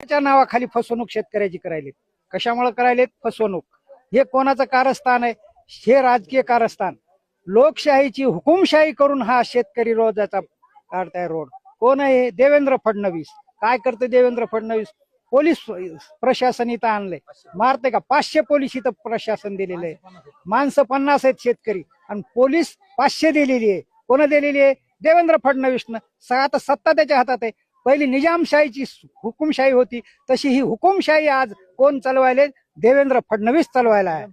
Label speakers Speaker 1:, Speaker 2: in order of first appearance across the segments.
Speaker 1: कर्जाच्या नावाखाली फसवणूक शेतकऱ्याची करायलेत. कशामुळे करायलेत फसवणूक? हे कोणाचं कारस्थान आहे? हे राजकीय कारस्थान. लोकशाहीची हुकुमशाही करून हा शेतकरी रोजाचा काढताय रोड. कोण आहे? देवेंद्र फडणवीस. काय करते देवेंद्र फडणवीस? पोलीस प्रशासन इथं आणलंय. मारते का? 500 पोलीस इथं प्रशासन दिलेलं आहे. माणसं 50 आहेत शेतकरी आणि पोलीस 500 दिलेली आहे. कोण दिलेली आहे? देवेंद्र फडणवीसनं. आता सत्ता त्याच्या हातात आहे. पहिली निजामशाहीची हुकुमशाही होती, तशी ही हुकुमशाही आज कोण चालवायले? देवेंद्र फडणवीस चालवायला आहे.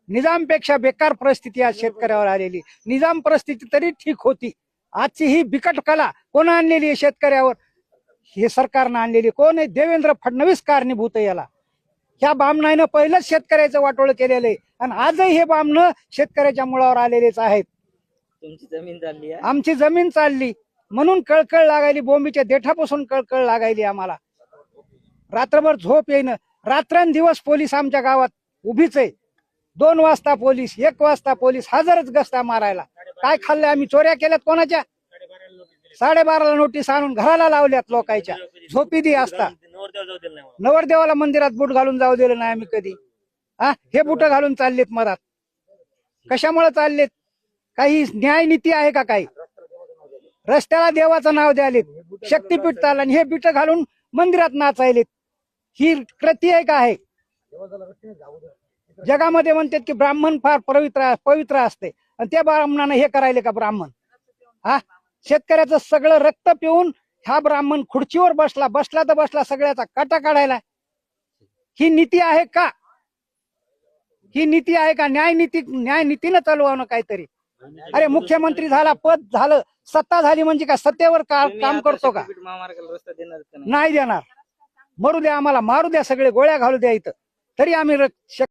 Speaker 1: निजामपेक्षा बेकार परिस्थिती आज शेतकऱ्यावर आलेली. निजाम परिस्थिती तरी ठीक होती. आजची ही बिकट कला कोण आणलेली आहे शेतकऱ्यावर? हे सरकारनं आणलेली. कोण आहे? देवेंद्र फडणवीस कारणीभूत आहे याला. ह्या बामणानं पहिलंच शेतकऱ्याचं वाटोळ केलेलं आहे आणि आजही हे बामणं शेतकऱ्याच्या मुळावर आलेलेच आहेत.
Speaker 2: तुमची जमीन चालली आहे.
Speaker 1: आमची जमीन चालली म्हणून कळकळ लागायली. बोंबीच्या देठापासून कळकळ लागायली आम्हाला. रात्रभर झोप येईन. रात्रंदिवस पोलीस आमच्या गावात उभीच आहे. 2 वाजता पोलीस, 1 वाजता पोलीस, हजारच गस्ता मारायला. काय खाल्लं आम्ही? चोऱ्या केल्यात कोणाच्या? 12:30ला नोटीस आणून घराला लावल्यात लोकांच्या. झोपी दी असता. नवरदेवाला मंदिरात बूट घालून जाऊ दिलं नाही आम्ही कधी. हे बूट घालून चाललेत मधात. कशामुळे चाललेत? काही न्याय नीती आहे का? काही रस्त्याला देवाचं नाव द्यालेत. शक्तीपीठ चाललं आणि हे बीट घालून मंदिरात नाचायलेत. ही कृती आहे का? आहे जगामध्ये म्हणतात की ब्राह्मण फार पवित्र असते आणि त्या ब्राह्मणानं हे करायले का? ब्राह्मण शेतकऱ्याचं सगळं रक्त पिऊन हा ब्राह्मण खुर्चीवर बसला तर बसला सगळ्याचा काटा काढायला. ही नीती आहे का? ही नीती आहे का? न्याय नीतीनं चालवावं काहीतरी. अरे मुख्यमंत्री झाला, पद झालं, सत्ता झाली म्हणजे का सत्तेवर काम करतो का? नाही देणार. मरू द्या आम्हाला, मारू द्या, सगळे गोळ्या घालू द्या इथं, तरी आम्ही